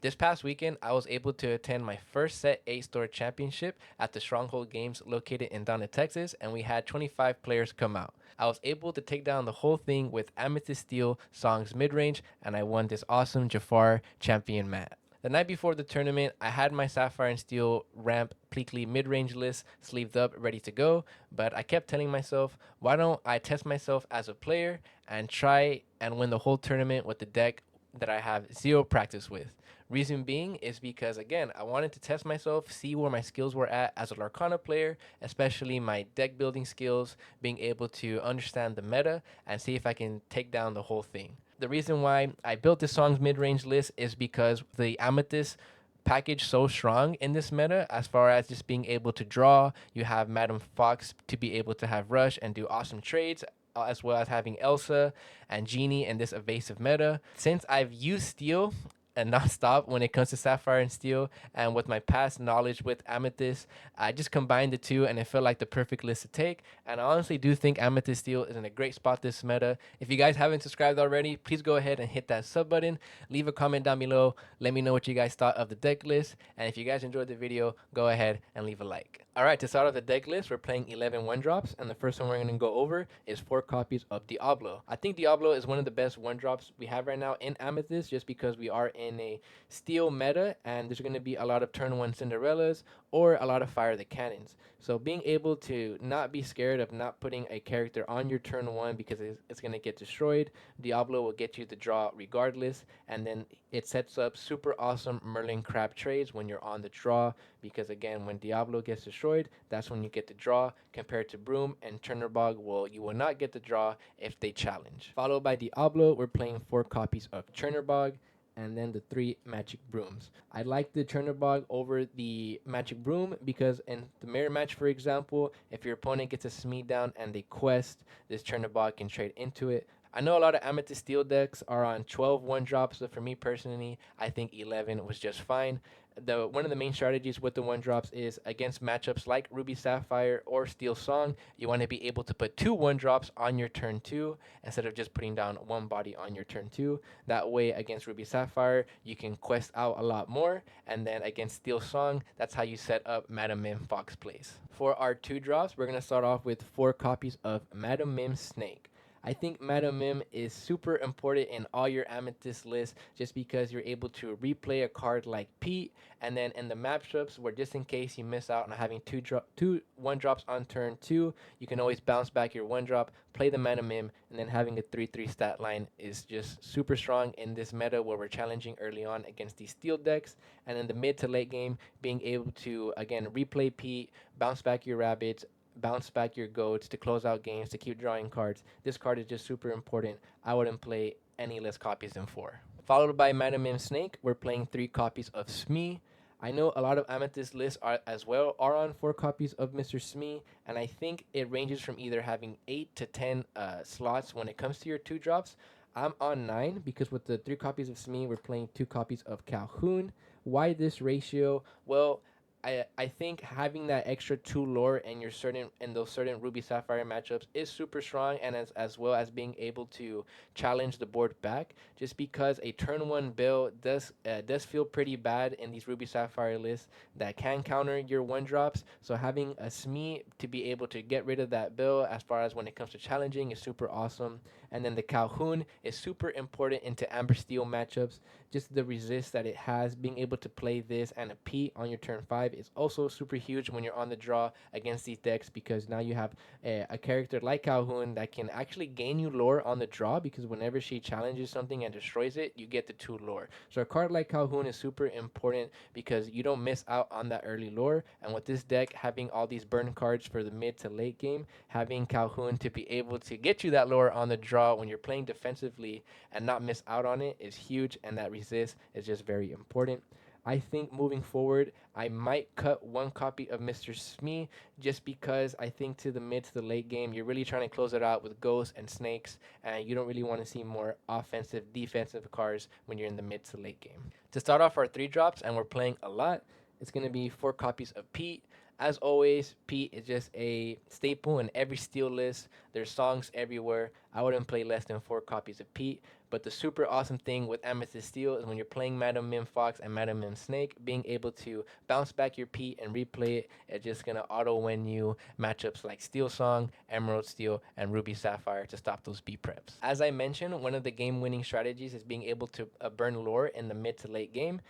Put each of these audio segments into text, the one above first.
This past weekend, I was able to attend my first set 8-store championship at the Stronghold Games located in Dallas, Texas, and we had 25 players come out. I was able to take down the whole thing with Amethyst Steel Song's Midrange, and I won this awesome Jafar champion mat. The night before the tournament, I had my Sapphire and Steel ramp Pleakley mid-range list sleeved up, ready to go, but I kept telling myself, why don't I test myself as a player and try and win the whole tournament with the deck that I have zero practice with. Reason being is because, again, I wanted to test myself, see where my skills were at as a Lorcana player, especially my deck building skills, being able to understand the meta, and see if I can take down the whole thing. The reason why I built this song's mid range list is because the Amethyst package so strong in this meta as far as just being able to draw. You have Madam Fox to be able to have rush and do awesome trades, as well as having Elsa and Genie in this evasive meta. Since I've used Steel and not stop when it comes to Sapphire and Steel, and with my past knowledge with Amethyst, I just combined the two and it felt like the perfect list to take. And I honestly do think Amethyst Steel is in a great spot this meta. If you guys haven't subscribed already, please go ahead and hit that sub button. Leave a comment down below. Let me know what you guys thought of the deck list. And if you guys enjoyed the video, go ahead and leave a like. Alright, to start off the deck list, we're playing 11 one-drops, and the first one we're going to go over is 4 copies of Diablo. I think Diablo is one of the best one-drops we have right now in Amethyst, just because we are in a steel meta, and there's going to be a lot of turn 1 Cinderellas, or a lot of Fire the Cannons. So being able to not be scared of not putting a character on your turn 1 because it's going to get destroyed, Diablo will get you the draw regardless, and then it sets up super awesome Merlin crab trades when you're on the draw, because again, when Diablo gets destroyed, that's when you get the draw, compared to Broom and Turnerbog. Well, you will not get the draw if they challenge. Followed by Diablo, we're playing 4 copies of Turnerbog, and then the 3 magic brooms. I like the Turnerbog over the magic broom because in the mirror match, for example, if your opponent gets a Smee down and they quest, this Turnerbog can trade into it. I know a lot of Amethyst Steel decks are on 12 one-drops, but for me personally, I think 11 was just fine. One of the main strategies with the one-drops is against matchups like Ruby Sapphire or Steel Song, you want to be able to put 2 one-drops on your turn 2 instead of just putting down 1 body on your turn 2. That way, against Ruby Sapphire, you can quest out a lot more, and then against Steel Song, that's how you set up Madam Mim Fox Place. For our 2 drops, we're going to start off with 4 copies of Madam Mim Snake. I think Madam Mim is super important in all your Amethyst lists just because you're able to replay a card like Pete, and then in the matchups where just in case you miss out on having two one drops on turn 2, you can always bounce back your one drop, play the Madam Mim, and then having a 3/3 stat line is just super strong in this meta where we're challenging early on against these steel decks, and in the mid to late game, being able to again replay Pete, bounce back your rabbits, bounce back your goats to close out games, to keep drawing cards. This card is just super important. I wouldn't play any less copies than 4. Followed by Madam Mim Snake, we're playing 3 copies of Smee. I know a lot of Amethyst lists are as well are on 4 copies of Mr. Smee, and I think it ranges from either having 8 to 10 slots when it comes to your 2 drops. I'm on 9 because with the 3 copies of Smee, we're playing 2 copies of Calhoun. Why this ratio? Well, I think having that extra 2 lore in your certain in those certain Ruby Sapphire matchups is super strong, and as well as being able to challenge the board back. Just because a turn 1 bill does feel pretty bad in these Ruby Sapphire lists that can counter your one drops. So having a Smee to be able to get rid of that bill as far as when it comes to challenging is super awesome. And then the Calhoun is super important into Amber Steel matchups. Just the resist that it has, being able to play this and a P on your turn 5 is also super huge when you're on the draw against these decks, because now you have a character like Calhoun that can actually gain you lore on the draw, because whenever she challenges something and destroys it, you get the 2 lore. So a card like Calhoun is super important because you don't miss out on that early lore. And with this deck having all these burn cards for the mid to late game, having Calhoun to be able to get you that lore on the draw when you're playing defensively and not miss out on it is huge, and that resist is just very important. I think moving forward, I might cut 1 copy of Mr. Smee just because I think to the mid to the late game, you're really trying to close it out with ghosts and snakes, and you don't really want to see more offensive, defensive cards when you're in the mid to late game. To start off our 3 drops, and we're playing a lot, it's going to be 4 copies of Pete. As always, Pete is just a staple in every steel list. There's songs everywhere. I wouldn't play less than 4 copies of Pete. But the super awesome thing with Amethyst Steel is when you're playing Madam Mim Fox and Madam Mim Snake, being able to bounce back your Pete and replay it, it's just gonna auto win you matchups like Steel Song, Emerald Steel, and Ruby Sapphire to stop those B preps. As I mentioned, one of the game winning strategies is being able to burn lore in the mid to late game.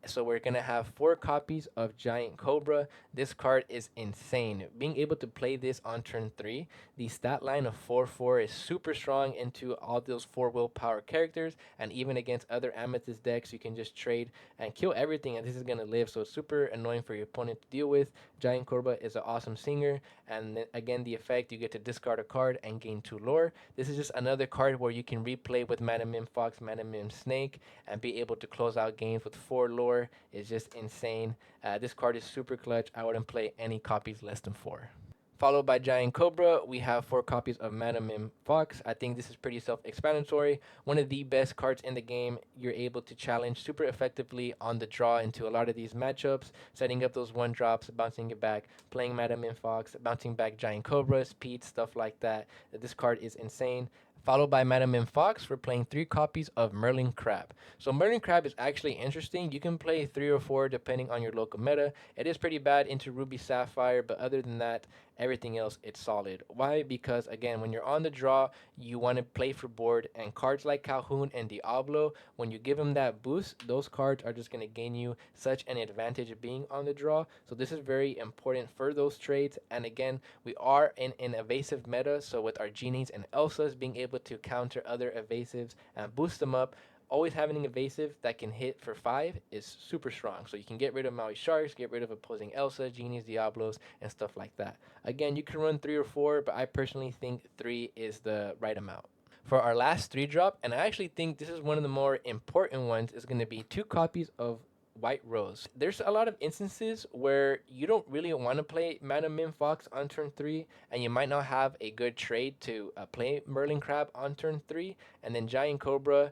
So we're gonna have 4 copies of Giant Cobra. This card is insane. Being able to play this on turn 3, the stat line of 4/4 is super strong into all those 4 willpower characters, and even against other Amethyst decks, you can just trade and kill everything, and this is gonna live. So it's super annoying for your opponent to deal with. Giant Cobra is an awesome singer, and again, the effect, you get to discard a card and gain 2 lore. This is just another card where you can replay with Madam Mim Fox, Madam Mim Snake, and be able to close out games with 4 lore. Is just insane. This card is super clutch. I wouldn't play any copies less than 4. Followed by Giant Cobra, we have 4 copies of Madam Mim Fox. I think this is pretty self-explanatory. One of the best cards in the game. You're able to challenge super effectively on the draw into a lot of these matchups, setting up those 1-drops, bouncing it back, playing Madam Mim Fox, bouncing back Giant Cobras, Pete, stuff like that. This card is insane. Followed by Madam Mim Fox, we're playing 3 copies of Merlin Crab. So Merlin Crab is actually interesting. You can play 3 or 4 depending on your local meta. It is pretty bad into Ruby Sapphire, but other than that, everything else it's solid. Why? Because again, when you're on the draw, you want to play for board, and cards like Calhoun and Diablo, when you give them that boost, those cards are just going to gain you such an advantage of being on the draw. So this is very important for those trades. And again, we are in an evasive meta, so with our Genies and Elsas being able to counter other evasives and boost them up, always having an evasive that can hit for 5 is super strong. So you can get rid of Maui Sharks, get rid of opposing Elsa, Genies, Diablos, and stuff like that. Again, you can run 3 or 4, but I personally think 3 is the right amount. For our last 3-drop, and I actually think this is one of the more important ones, is going to be 2 copies of White Rose. There's a lot of instances where you don't really want to play Madam Mim Fox on turn 3, and you might not have a good trade to play Merlin Crab on turn 3, and then Giant Cobra,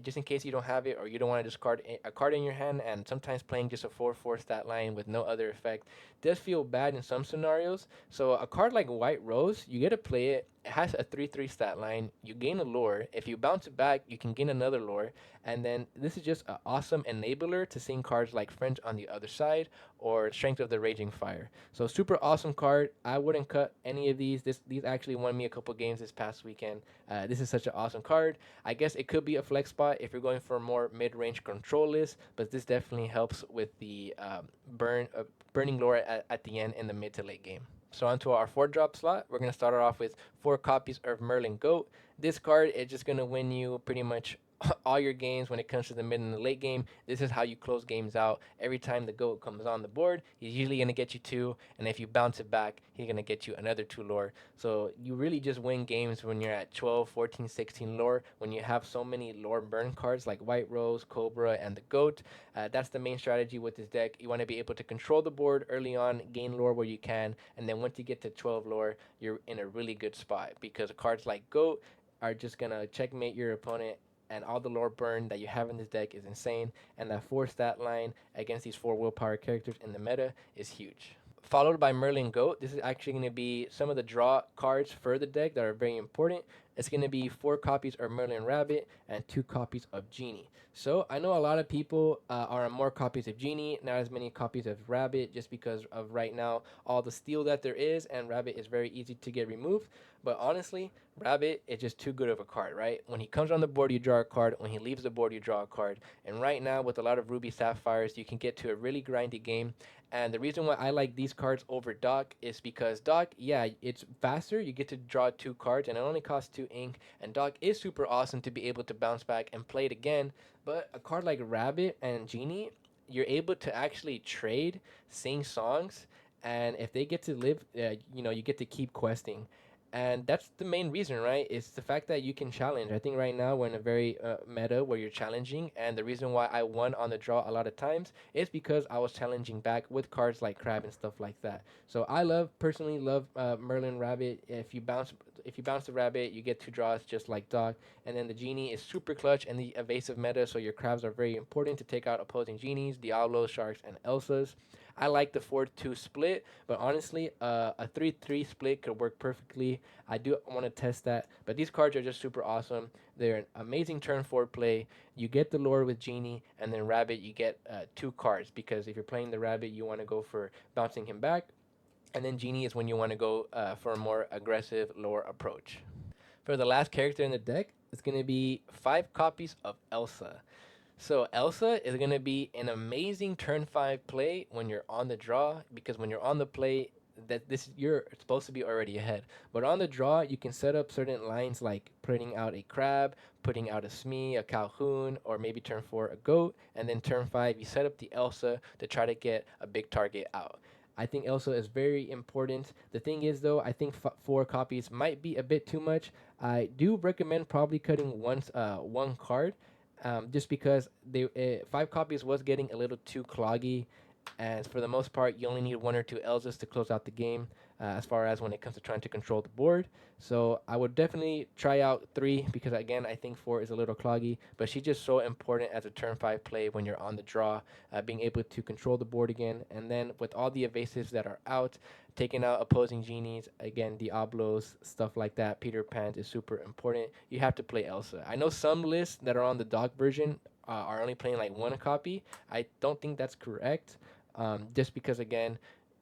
just in case you don't have it or you don't want to discard a card in your hand, and sometimes playing just a 4/4 stat line with no other effect does feel bad in some scenarios. So a card like White Rose, you get to play it. It has a 3/3 stat line. You gain a lore. If you bounce it back, you can gain another lore. And then this is just an awesome enabler to seeing cards like French on the other side or Strength of the Raging Fire. So super awesome card. I wouldn't cut any of these. These actually won me a couple games this past weekend. This is such an awesome card. I guess it could be a flex spot if you're going for a more mid-range control list, but this definitely helps with the burning lore at the end in the mid to late game. So onto our 4-drop slot, we're going to start it off with 4 copies of Merlin Goat. This card is just going to win you pretty much all your games when it comes to the mid and the late game. This is how you close games out. Every time the goat comes on the board, he's usually going to get you 2, and if you bounce it back, he's going to get you another 2 lore. So you really just win games when you're at 12, 14, 16 lore, when you have so many lore burn cards like White Rose, Cobra, and the goat. That's the main strategy with this deck. You want to be able to control the board early on, gain lore where you can, and then once you get to 12 lore, you're in a really good spot, because cards like goat are just going to checkmate your opponent, and all the lore burn that you have in this deck is insane, and that 4 stat line against these 4 willpower characters in the meta is huge. Followed by Merlin Goat. This is actually going to be some of the draw cards for the deck that are very important. It's going to be 4 copies of Merlin Rabbit and 2 copies of Genie. So I know a lot of people are on more copies of Genie, not as many copies of Rabbit, just because of right now all the steel that there is, and Rabbit is very easy to get removed. But honestly, Rabbit is just too good of a card, right? When he comes on the board, you draw a card. When he leaves the board, you draw a card. And right now, with a lot of Ruby Sapphires, you can get to a really grindy game. And the reason why I like these cards over Doc is because Doc, yeah, it's faster. You get to draw 2 cards, and it only costs 2 ink. And Doc is super awesome to be able to bounce back and play it again. But a card like Rabbit and Genie, you're able to actually trade, sing songs, and if they get to live, you get to keep questing. And that's the main reason, right? It's the fact that you can challenge. I think right now we're in a very meta where you're challenging, and the reason why I won on the draw a lot of times is because I was challenging back with cards like Crab and stuff like that. So I personally love Merlin Rabbit. if you bounce the rabbit, you get 2 draws just like Dog. And then the Genie is super clutch in the evasive meta, so your crabs are very important to take out opposing Genies, Diablos, Sharks, and Elsas. I like the 4-2 split, but honestly, a 3-3 split could work perfectly. I do want to test that, but these cards are just super awesome. They're an amazing turn 4 play. You get the lore with Genie, and then Rabbit, you get 2 cards, because if you're playing the Rabbit, you want to go for bouncing him back, and then Genie is when you want to go for a more aggressive lore approach. For the last character in the deck, it's going to be 5 copies of Elsa. So Elsa is going to be an amazing turn 5 play when you're on the draw, because when you're on the play, that this you're supposed to be already ahead. But on the draw, you can set up certain lines like putting out a crab, putting out a Smee, a Calhoun, or maybe turn 4 a goat, and then turn 5 you set up the Elsa to try to get a big target out. I think Elsa is very important. The thing is, though, I think 4 copies might be a bit too much. I do recommend probably cutting one card, just because 5 copies was getting a little too cloggy, and for the most part, you only need 1 or 2 Elzas to close out the game. As far as when it comes to trying to control the board, so I would definitely try out 3, because again, I think 4 is a little cloggy, but she's just so important as a turn 5 play when you're on the draw, being able to control the board again, and then with all the evasives that are out, taking out opposing Genies, again, Diablos, stuff like that, Peter Pans is super important. You have to play Elsa. I know some lists that are on the dock version are only playing like 1 copy. I don't think that's correct, just because, again,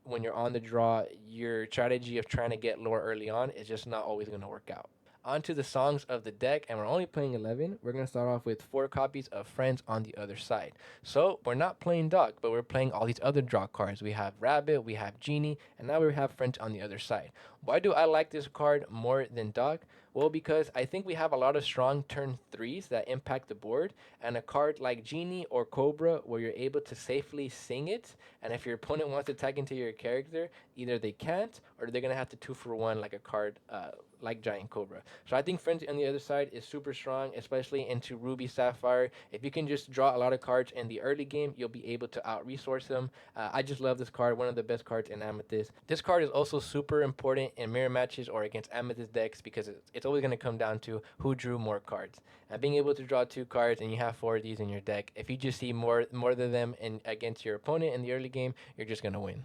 when you're on the draw, your strategy of trying to get lore early on is just not always going to work out. On to the songs of the deck, and we're only playing 11. We're going to start off with 4 copies of Friends on the other side. So we're not playing Doc, but we're playing all these other draw cards. We have Rabbit, we have Genie, and now we have Friends on the other side. Why do I like this card more than Doc? Well, because I think we have a lot of strong turn 3s that impact the board, and a card like Genie or Cobra where you're able to safely sing it, and if your opponent wants to tag into your character, either they can't or they're going to have to 2-for-1 like a card like Giant Cobra. So I think Friends on the other side is super strong, especially into Ruby Sapphire. If you can just draw a lot of cards in the early game, you'll be able to out-resource them. I just love this card, one of the best cards in Amethyst. This card is also super important in mirror matches or against Amethyst decks, because it's always going to come down to who drew more cards. Being able to draw 2 cards and you have 4 of these in your deck, if you just see more than them against your opponent in the early game, you're just going to win.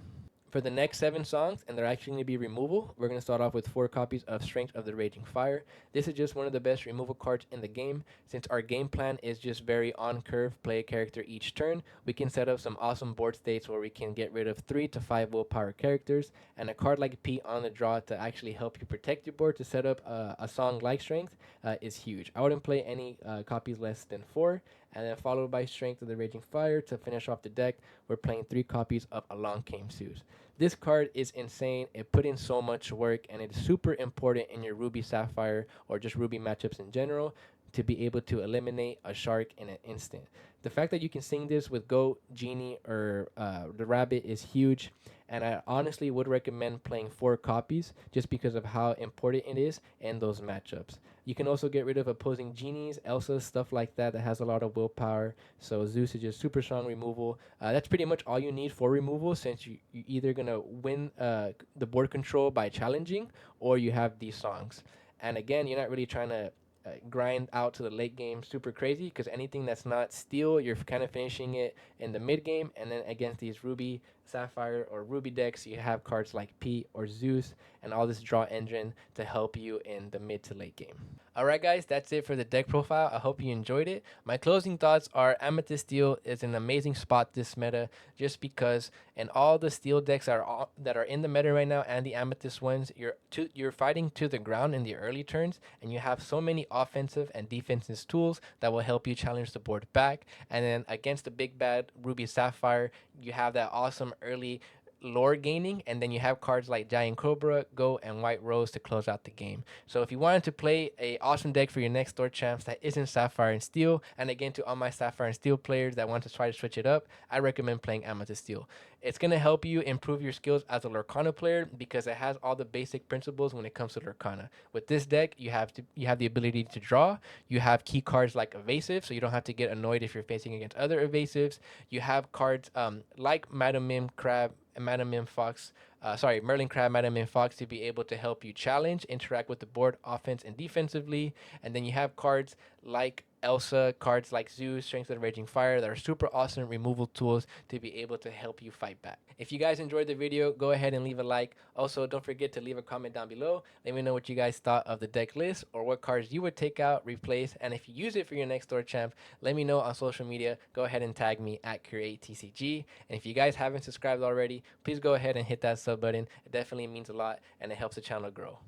For the next 7 songs, and they're actually going to be removal, we're going to start off with 4 copies of Strength of the Raging Fire. This is just one of the best removal cards in the game. Since our game plan is just very on curve, play a character each turn, we can set up some awesome board states where we can get rid of 3 to 5 willpower characters, and a card like Pete on the draw to actually help you protect your board to set up a song like Strength is huge. I wouldn't play any copies less than 4, and then followed by Strength of the Raging Fire to finish off the deck. We're playing 3 copies of Along Came Zeus. This card is insane. It put in so much work, and it is super important in your Ruby Sapphire or just Ruby matchups in general to be able to eliminate a shark in an instant. The fact that you can sing this with Goat, Genie, or the Rabbit is huge, and I honestly would recommend playing 4 copies just because of how important it is in those matchups. You can also get rid of opposing Genies, Elsa, stuff like that has a lot of willpower. So Zeus is just super strong removal. That's pretty much all you need for removal, since you're either going to win the board control by challenging, or you have these songs. And again, you're not really trying to grind out to the late game super crazy, because anything that's not steel, you're kind of finishing it in the mid game. And then against these Ruby Sapphire or Ruby decks, you have cards like Pete or Zeus and all this draw engine to help you in the mid to late game. Alright guys, that's it for the deck profile. I hope you enjoyed it. My closing thoughts are Amethyst Steel is an amazing spot this meta, just because in all the steel decks that are in the meta right now, and the Amethyst ones, you're fighting to the ground in the early turns, and you have so many offensive and defensive tools that will help you challenge the board back. And then against the big bad Ruby Sapphire, you have that awesome early lore gaining, and then you have cards like Giant Cobra, Go, and White Rose to close out the game. So if you wanted to play a awesome deck for your next store champs that isn't Sapphire and Steel, and again to all my Sapphire and Steel players that want to try to switch it up, I recommend playing Amethyst Steel. It's going to help you improve your skills as a Lorcana player, because it has all the basic principles when it comes to Lorcana. With this deck, you have the ability to draw. You have key cards like evasive, so you don't have to get annoyed if you're facing against other evasives. You have cards like Madam Mim, Crab, Madam Mim Fox, Merlin Crab, Madam Mim Fox to be able to help you challenge, interact with the board, offense and defensively. And then you have cards like Elsa, cards like Zeus, Strength of the Raging Fire that are super awesome removal tools to be able to help you fight back. If you guys enjoyed the video, go ahead and leave a like. Also, don't forget to leave a comment down below. Let me know what you guys thought of the deck list or what cards you would take out, replace, and if you use it for your next door champ, let me know on social media. Go ahead and tag me at CreateTCG. And if you guys haven't subscribed already, please go ahead and hit that sub button. It definitely means a lot and it helps the channel grow.